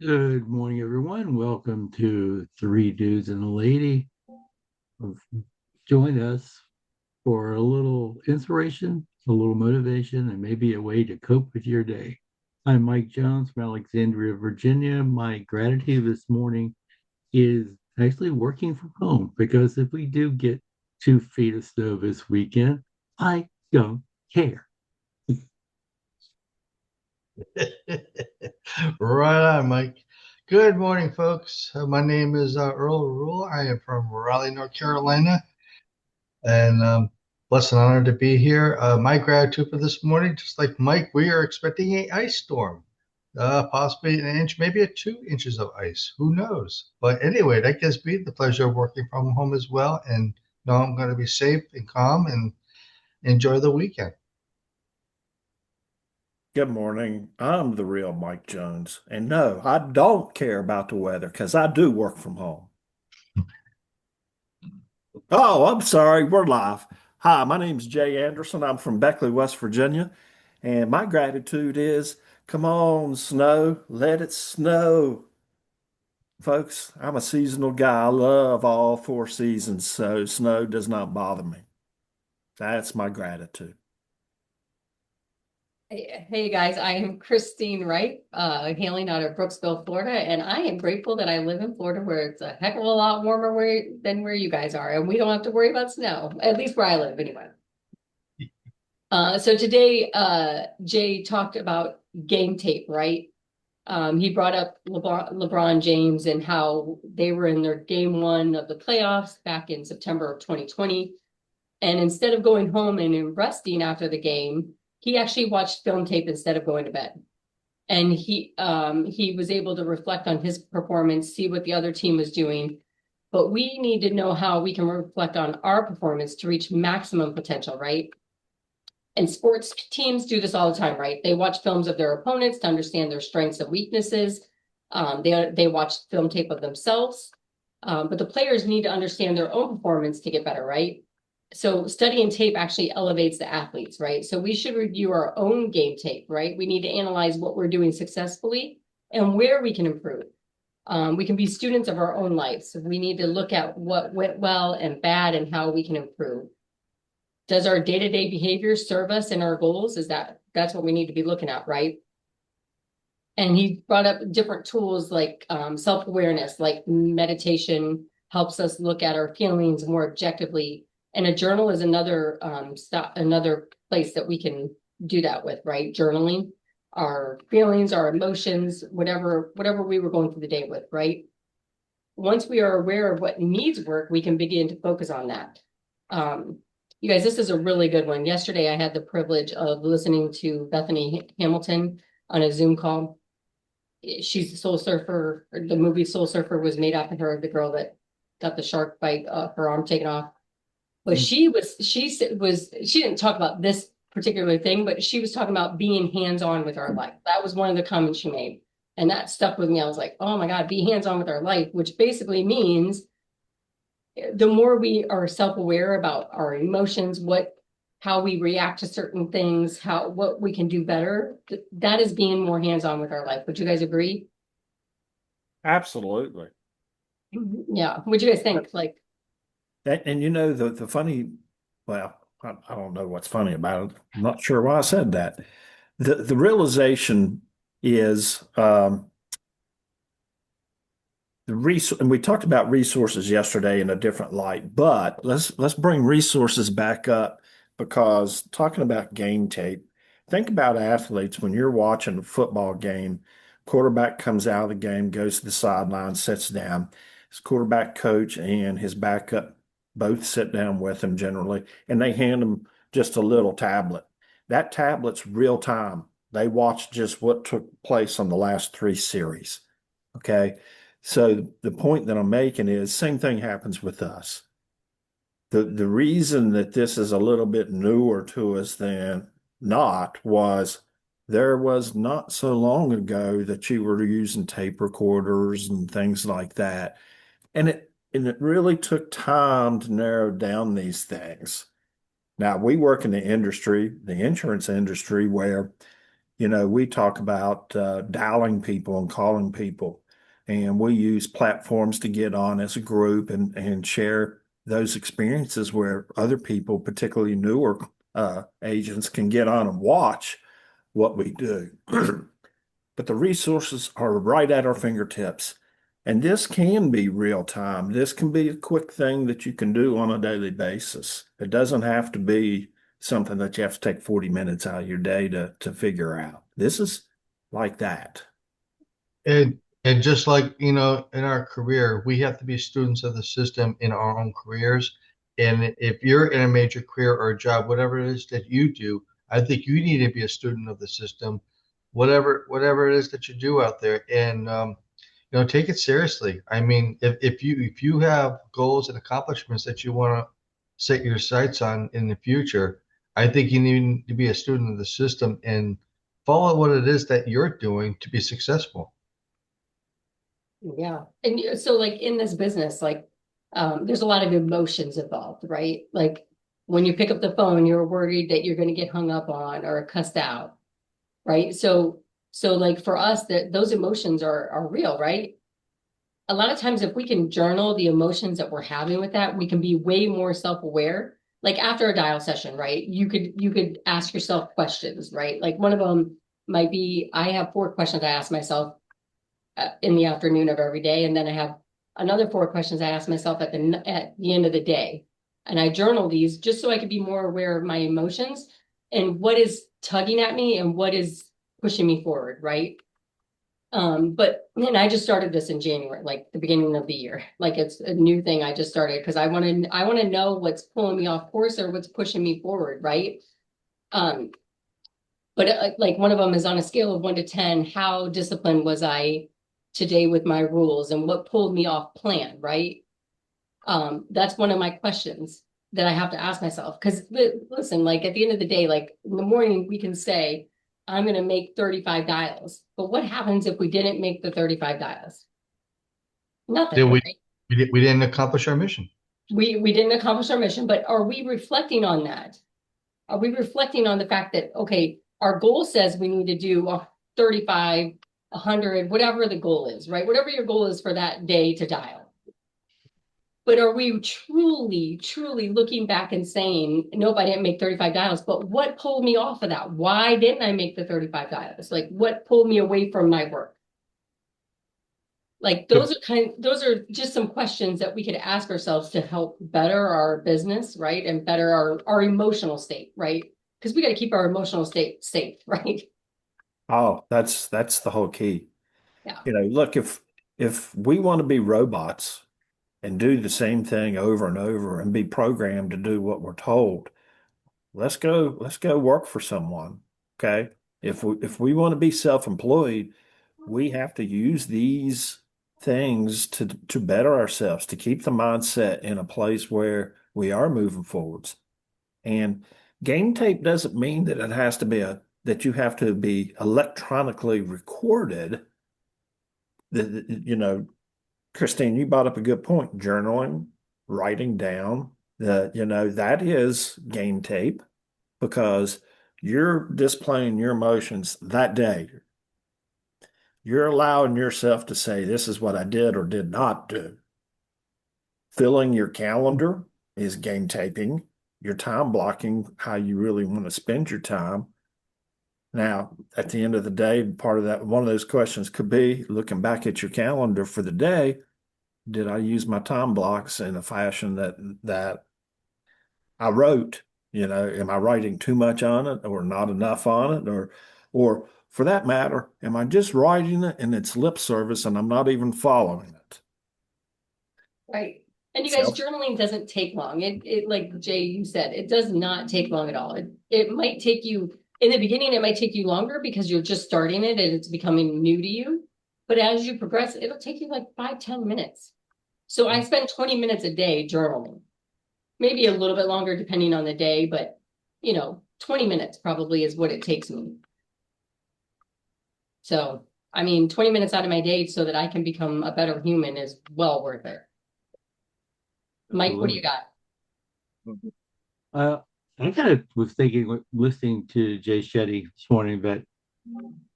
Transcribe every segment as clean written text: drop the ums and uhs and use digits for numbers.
Good morning, everyone. Welcome to Three Dudes and a Lady. Join us for a little inspiration, a little motivation, and maybe a way to cope with your day. I'm Mike Jones from Alexandria, Virginia. My gratitude this morning is actually working from home because if we do get 2 feet of snow this weekend, I don't care. Right on, Mike. Good morning, folks. My name is Earl Rule. I am from Raleigh, North Carolina, and blessed and honored to be here. My gratitude for this morning, just like Mike, we are expecting a ice storm, possibly an inch, maybe 2 inches of ice. Who knows? But anyway, that gives me the pleasure of working from home as well, and know I'm going to be safe and calm and enjoy the weekend. Good morning. I'm the real Mike Jones. And no, I don't care about the weather because I do work from home. Oh, I'm sorry. We're live. Hi, my name's Jay Anderson. I'm from Beckley, West Virginia. And my gratitude is come on, snow, let it snow. Folks, I'm a seasonal guy. I love all 4 seasons, so snow does not bother me. That's my gratitude. Hey guys, I am Christine Wright, hailing out of Brooksville, Florida, and I am grateful that I live in Florida where it's a heck of a lot warmer than where you guys are, and we don't have to worry about snow, at least where I live anyway. So today, Jay talked about game tape, right? He brought up LeBron James and how they were in their game one of the playoffs back in September of 2020. And instead of going home and resting after the game, he actually watched film tape instead of going to bed. And he was able to reflect on his performance, see what the other team was doing. But we need to know how we can reflect on our performance to reach maximum potential, right? And sports teams do this all the time, right? They watch films of their opponents to understand their strengths and weaknesses. They watch film tape of themselves. But the players need to understand their own performance to get better, right? So studying tape actually elevates the athletes, right? So we should review our own game tape, right? We need to analyze what we're doing successfully and where we can improve. We can be students of our own lives. So we need to look at what went well and bad and how we can improve. Does our day-to-day behavior serve us in our goals? That's what we need to be looking at, right? And he brought up different tools like self-awareness, like meditation helps us look at our feelings more objectively. And a journal is another place that we can do that with, right? Journaling our feelings, our emotions, whatever we were going through the day with, right? Once we are aware of what needs work, we can begin to focus on that. You guys, this is a really good one. Yesterday, I had the privilege of listening to Bethany Hamilton on a Zoom call. She's the Soul Surfer. The movie Soul Surfer was made after her, the girl that got the shark bite, her arm taken off. But she didn't talk about this particular thing, but she was talking about being hands-on with our life. That was one of the comments she made. And that stuck with me. I was like, oh my God, be hands-on with our life, which basically means the more we are self-aware about our emotions, how we react to certain things, what we can do better, that is being more hands-on with our life. Would you guys agree? Absolutely. Yeah. What do you guys think? Like, And you know, the funny, well, I don't know what's funny about it. I'm not sure why I said that. The realization is and we talked about resources yesterday in a different light, but let's bring resources back up because talking about game tape, think about athletes when you're watching a football game, quarterback comes out of the game, goes to the sideline, sits down. His quarterback coach and his backup both sit down with him generally, and they hand him just a little tablet. That tablet's real time. They watch just what took place on the last 3 series. Okay. So the point that I'm making is same thing happens with us. The reason that this is a little bit newer to us than not was there was not so long ago that you were using tape recorders and things like that. And it really took time to narrow down these things. Now we work in the industry, the insurance industry, where We talk about dialing people and calling people, and we use platforms to get on as a group and share those experiences where other people, particularly newer agents, can get on and watch what we do. But the resources are right at our fingertips. And this can be real time. This can be a quick thing that you can do on a daily basis. It doesn't have to be something that you have to take 40 minutes out of your day to figure out. This is like that. And just like, in our career, we have to be students of the system in our own careers. And if you're in a major career or a job, whatever it is that you do, I think you need to be a student of the system, whatever it is that you do out there. And take it seriously. I mean, if you have goals and accomplishments that you want to set your sights on in the future, I think you need to be a student of the system and follow what it is that you're doing to be successful. Yeah. And so like in this business, like there's a lot of emotions involved, right? Like when you pick up the phone, you're worried that you're going to get hung up on or cussed out, right? So like for us that those emotions are real, right? A lot of times if we can journal the emotions that we're having with that, we can be way more self-aware. Like after a dial session, right? You could ask yourself questions, right? Like one of them might be, I have 4 questions I ask myself in the afternoon of every day. And then I have another 4 questions I ask myself at the end of the day. And I journal these just so I could be more aware of my emotions and what is tugging at me and what is pushing me forward, right? But and I just started this in January, like the beginning of the year. Like it's a new thing I just started because I want to know what's pulling me off course or what's pushing me forward, right? Um, but like one of them is on a scale of 1 to 10, how disciplined was I today with my rules and what pulled me off plan, right? That's one of my questions that I have to ask myself. Because listen, like at the end of the day, like in the morning, we can say, I'm going to make 35 dials. But what happens if we didn't make the 35 dials? Nothing, Then we right? we didn't accomplish our mission. We didn't accomplish our mission, but are we reflecting on that? Are we reflecting on the fact that, okay, our goal says we need to do 35, 100, whatever the goal is, right? Whatever your goal is for that day to dial. But are we truly, truly looking back and saying, nope, I didn't make 35 dials, but what pulled me off of that? Why didn't I make the 35 dials? Like what pulled me away from my work? Like those are just some questions that we could ask ourselves to help better our business, right? And better our emotional state, right? Because we got to keep our emotional state safe, right? Oh, that's the whole key. Yeah. Look, if we want to be robots and do the same thing over and over and be programmed to do what we're told, let's go work for someone. Okay. If we want to be self-employed, we have to use these things to better ourselves, to keep the mindset in a place where we are moving forwards. And game tape doesn't mean that it has to be that you have to be electronically recorded. Christine, you brought up a good point. Journaling, writing down, that is game tape because you're displaying your emotions that day. You're allowing yourself to say, this is what I did or did not do. Filling your calendar is game taping. Your time blocking, how you really want to spend your time. Now, at the end of the day, part of that, one of those questions could be looking back at your calendar for the day. Did I use my time blocks in a fashion that I wrote? Am I writing too much on it or not enough on it? Or for that matter, am I just writing it and it's lip service and I'm not even following it? Right. And you guys, Self. journaling doesn't take long. It like Jay, you said, it does not take long at all. It might take you in the beginning, it might take you longer because you're just starting it and it's becoming new to you. But as you progress, it'll take you like 5, 10 minutes. So I spend 20 minutes a day journaling, maybe a little bit longer depending on the day, but 20 minutes probably is what it takes me. So, I mean, 20 minutes out of my day so that I can become a better human is well worth it. Mike, what do you Absolutely. got? Uh, I kind of was thinking, listening to Jay Shetty this morning, that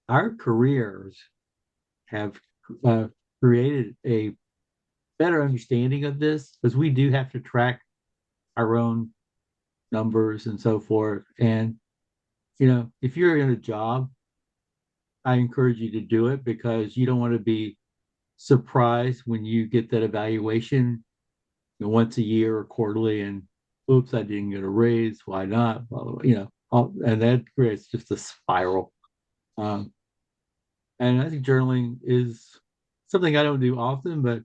our careers have uh, created a better understanding of this because we do have to track our own numbers and so forth. And, if you're in a job, I encourage you to do it because you don't want to be surprised when you get that evaluation once a year or quarterly and oops, I didn't get a raise. Why not? Blah, blah, blah, and that creates just a spiral. Um, and I think journaling is something I don't do often, but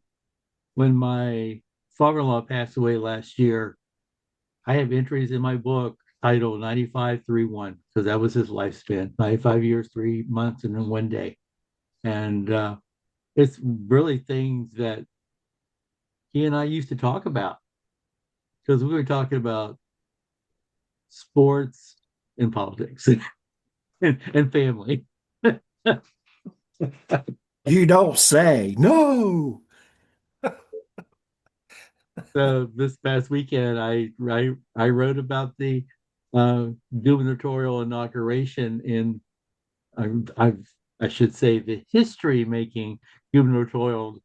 when my father-in-law passed away last year, I have entries in my book titled 9531 because that was his lifespan, 95 years, 3 months, and then 1 day. And it's really things that he and I used to talk about because we were talking about sports and politics and family. You don't say. No. So this past weekend, I wrote about the uh, gubernatorial inauguration in I should say the history making gubernatorial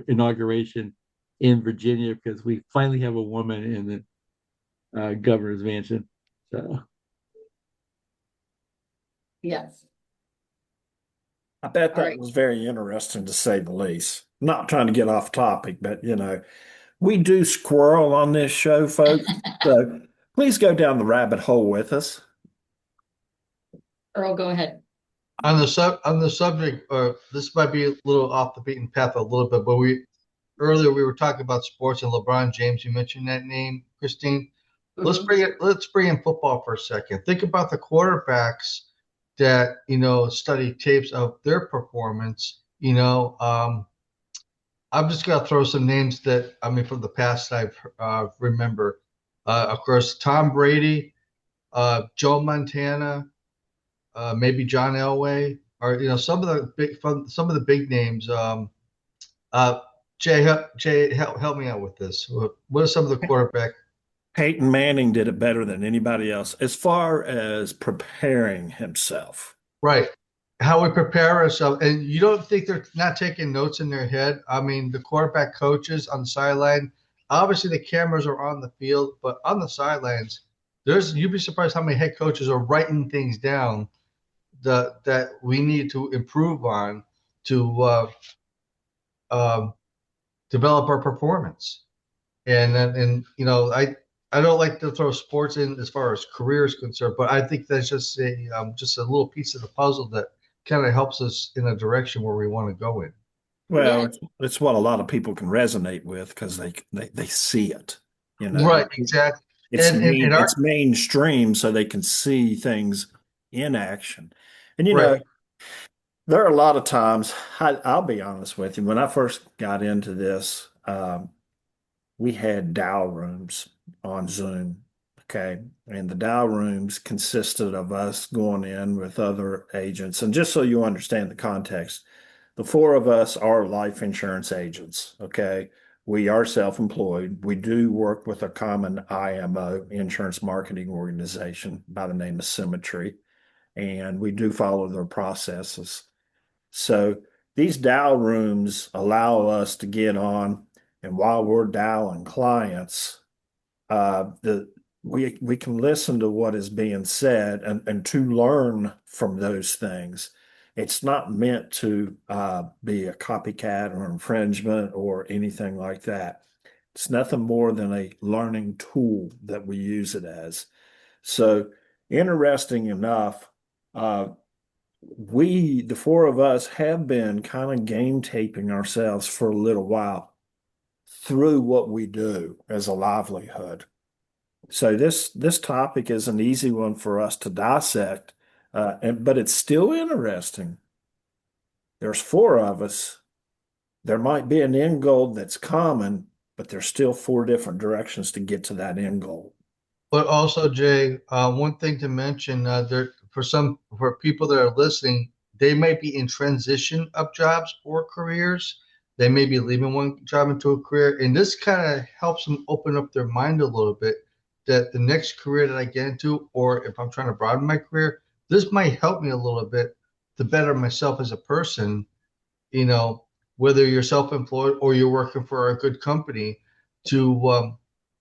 inauguration in Virginia because we finally have a woman in the governor's mansion. So Yes. I bet All that right. was very interesting to say the least. Not trying to get off topic, but we do squirrel on this show, folks. So please go down the rabbit hole with us. Earl, go ahead. On the subject, this might be a little off the beaten path a little bit, but we earlier we were talking about sports and LeBron James. You mentioned that name, Christine. Mhm. Let's bring in football for a second. Think about the quarterbacks that study tapes of their performance. I'm just gonna throw some names that I mean from the past I remember. Of course, Tom Brady, Joe Montana, maybe John Elway, or some of the big names. Uh, Jay, help me out with this. What are some of the quarterback? Peyton Manning did it better than anybody else as far as preparing himself. Right. How we prepare ourselves. And you don't think they're not taking notes in their head? I mean, the quarterback coaches on the sideline, obviously the cameras are on the field, but on the sidelines, you'd be surprised how many head coaches are writing things down that we need to improve on to um, develop our performance. And I don't like to throw sports in as far as career is concerned, but I think that's just a little piece of the puzzle that kind of helps us in a direction where we want to go in. Well, Yeah. it's what a lot of people can resonate with because they see it. You know, Right, exactly. it's And our it's mainstream, so they can see things in action. And right, there are a lot of times. I'll be honest with you. When I first got into this, we had dial rooms on Zoom. Okay. And the dial rooms consisted of us going in with other agents. And just so you understand the context, the four of us are life insurance agents. Okay. We are self employed. We do work with a common IMO, insurance marketing organization by the name of Symmetry, and we do follow their processes. So these dial rooms allow us to get on, and while we're dialing clients, the we can listen to what is being said and to learn from those things. It's not meant to be a copycat or infringement or anything like that. It's nothing more than a learning tool that we use it as. So, interesting enough, uh, the four of us, have been kind of game taping ourselves for a little while through what we do as a livelihood. So this topic is an easy one for us to dissect, but it's still interesting. There's four of us. There might be an end goal that's common, but there's still four different directions to get to that end goal. but also Jay, one thing to mention there for people that are listening, they might be in transition of jobs or careers. They may be leaving one job into a career, and this kind of helps them open up their mind a little bit that the next career that I get into, or if I'm trying to broaden my career, this might help me a little bit to better myself as a person, you know, whether you're self-employed or you're working for a good company, to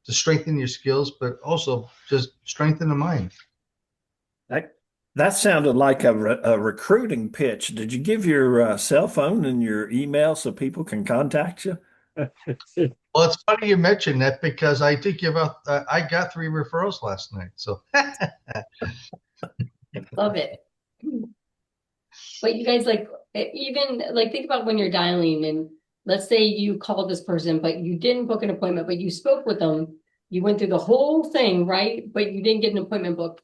strengthen your skills, but also just strengthen the mind. That that sounded like a recruiting pitch. Did you give your cell phone and your email so people can contact you? Well, it's funny you mentioned that because I think about I got 3 referrals last night. So Love it. But you guys like even like think about when you're dialing and let's say you called this person, but you didn't book an appointment, but you spoke with them. You went through the whole thing, right? But you didn't get an appointment booked.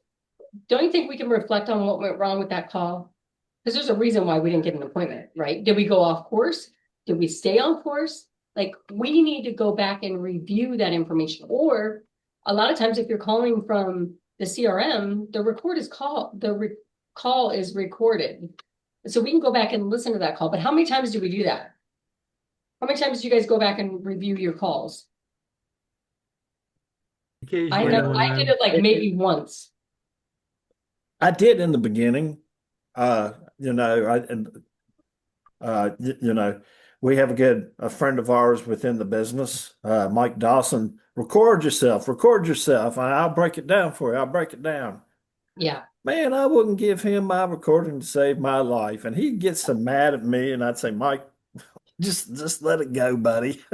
Don't you think we can reflect on what went wrong with that call? Because there's a reason why we didn't get an appointment, right? Did we go off course? Did we stay on course? Like we need to go back and review that information. Or a lot of times if you're calling from the CRM, call is recorded. So we can go back and listen to that call. But how many times do we do that? How many times do you guys go back and review your calls? Occasionally, when I did I'm it like maybe once. I did in the beginning. You know, you know, we have a friend of ours within the business, Mike Dawson. Record yourself. I'll break it down for you. I'll break it down. Yeah. Man, I wouldn't give him my recording to save my life. And he'd get so mad at me, and I'd say, Mike, just let it go, buddy.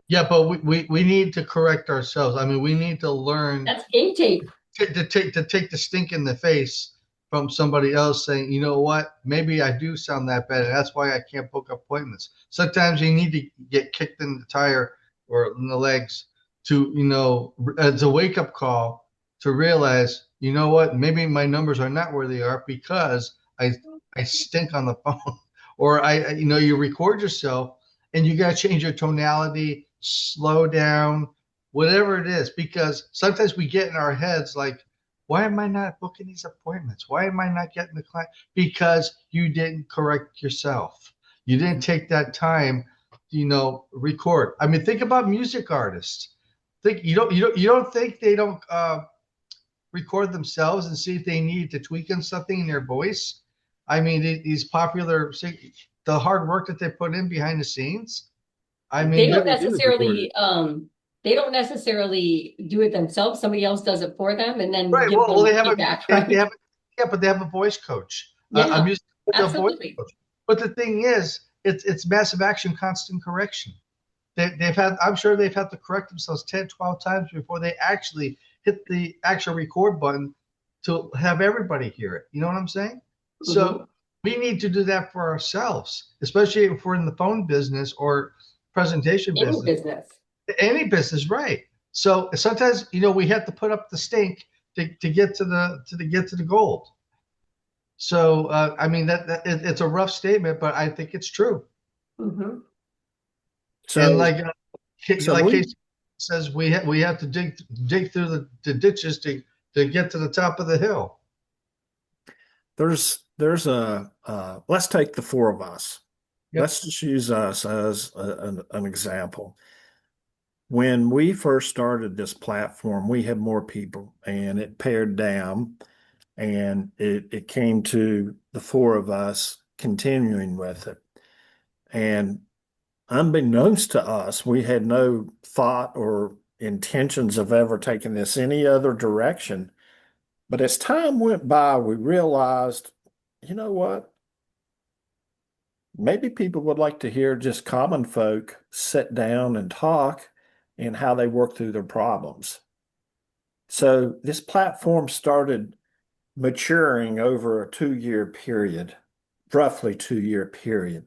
yeah, but we need to correct ourselves. I mean, we need to learn That's game tape. to take the stink in the face from somebody else saying, you know what, maybe I do sound that bad, and that's why I can't book appointments. Sometimes you need to get kicked in the tire or in the legs to, as a wake up call to realize, you know what, maybe my numbers are not where they are because I stink on the phone, or you record yourself and you got to change your tonality, slow down, whatever it is, because sometimes we get in our heads like, why am I not booking these appointments? Why am I not getting the client? Because you didn't correct yourself. You didn't take that time, record. I mean, think about music artists. Think you don't think they don't record themselves and see if they need to tweak on something in their voice. I mean, these popular, the hard work that they put in behind the scenes. I They mean, yeah, don't they do record it. necessarily do it themselves. Somebody else does it for them and then right. give Well, them they have a feedback, they right? have yeah, but they have a voice coach, a Yeah, music coach, a voice absolutely. coach. But the thing is, it's massive action, constant correction. They've had, I'm sure they've had to correct themselves 10, 12 times before they actually hit the actual record button to have everybody hear it. You know what I'm saying? Mhm. So we need to do that for ourselves, especially if we're in the phone business or presentation Any business, business. any business, right? So sometimes, we have to put up the stink to get to the gold. So I mean it's a rough statement, but I think it's true. Mhm. And So, so like we Casey says, we have to dig through the ditches to get to the top of the hill. there's a let's take the four of us. Yep. Let's just use us as an example. When we first started this platform, we had more people and it pared down and it came to the four of us continuing with it. And unbeknownst to us, we had no thought or intentions of ever taking this any other direction. But as time went by, we realized, you know what? Maybe people would like to hear just common folk sit down and talk and how they work through their problems. So this platform started maturing over a 2 year period, roughly 2 year period.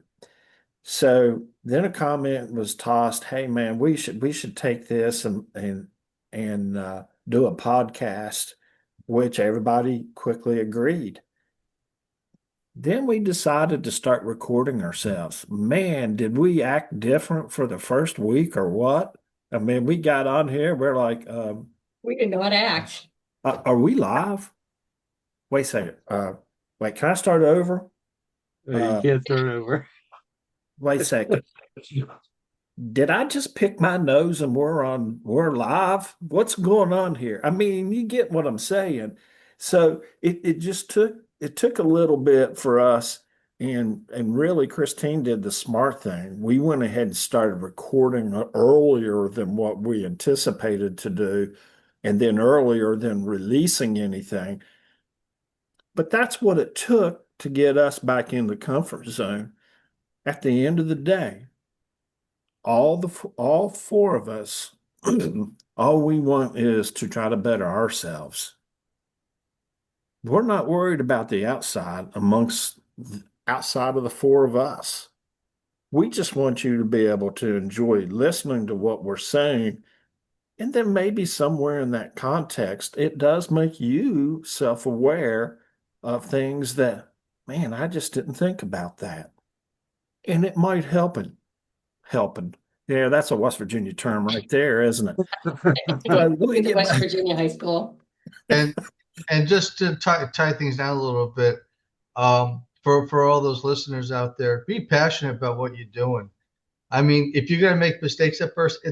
So then a comment was tossed, "Hey man, we should take this and do a podcast," which everybody quickly agreed. Then we decided to start recording ourselves. Man, did we act different for the first week or what? I mean, we got on here, we're like, We didn't know how to act. are we live? Wait a second. Wait, can I start over? You Uh, can't start over. wait a second. Did I just pick my nose and we're live? What's going on here? I mean, you get what I'm saying. So it just took a little bit for us, and really Christine did the smart thing. We went ahead and started recording earlier than what we anticipated to do, and then earlier than releasing anything. But that's what it took to get us back in the comfort zone. At the end of the day, all four of us, all we want is to try to better ourselves. We're not worried about the outside of the four of us. We just want you to be able to enjoy listening to what we're saying. And then maybe somewhere in that context, it does make you self-aware of things that, man, I just didn't think about that. And it might helping. Yeah, that's a West Virginia term right there, isn't it? But let me With the get West back. Virginia high school. And just to tie things down a little bit, for all those listeners out there, be passionate about what you're doing. I mean, if you're gonna make mistakes at first,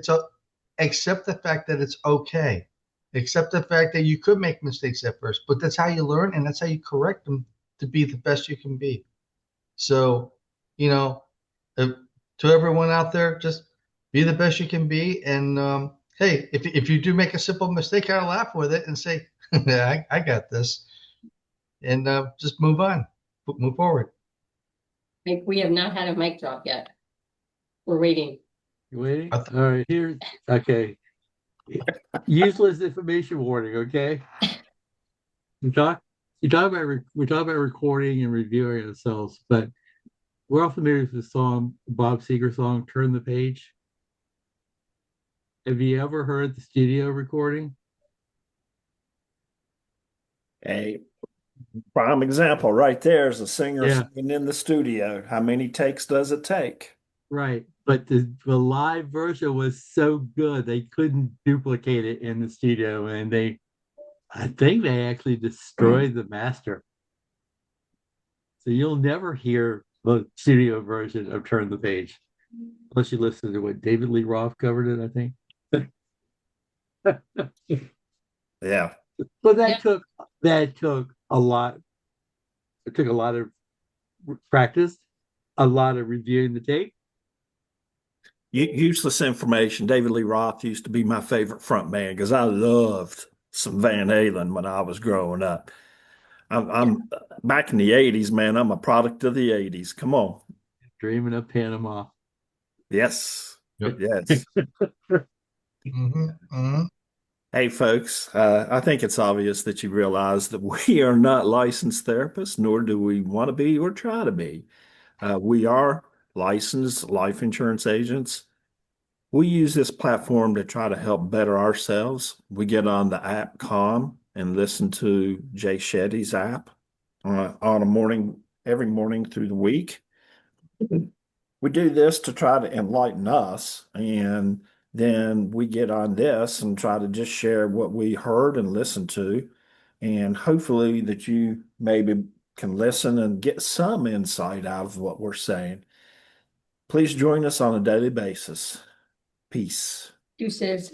accept the fact that it's okay. Accept the fact that you could make mistakes at first, but that's how you learn and that's how you correct them to be the best you can be. So, you know, if, to everyone out there, just be the best you can be. And hey, if you do make a simple mistake, I'll laugh with it and say, yeah, I got this, and just move on, move forward. Like, we have not had a mic drop yet. We're waiting. You waiting? I th- All right, here. Okay. Useless information warning, okay? We talk you talk about we talk about recording and reviewing ourselves, but we're all familiar with the song, Bob Seger song, Turn the Page. Have you ever heard the studio recording? A prime example right there is a singer Yeah, singing in the studio. How many takes does it take? right. But the live version was so good they couldn't duplicate it in the studio, and I think they actually destroyed the master. So you'll never hear the studio version of Turn the Page unless you listen to what David Lee Roth covered it, I think. Yeah. But Yeah. that took a lot. It took a lot of practice, a lot of reviewing the tape. Useless information. David Lee Roth used to be my favorite front man because I loved some Van Halen when I was growing up. I'm back in the 80s, man. I'm a product of the 80s. Come on. Dreaming of Panama. Yes. Yep. Yes. Mm-hmm, mm-hmm. Hey, folks, I think it's obvious that you realize that we are not licensed therapists, nor do we want to be or try to be. We are licensed life insurance agents. We use this platform to try to help better ourselves. We get on the app Calm and listen to Jay Shetty's app every morning through the week. We do this to try to enlighten us, and then we get on this and try to just share what we heard and listened to, and hopefully that you maybe can listen and get some insight out of what we're saying. Please join us on a daily basis. Peace. Deuces.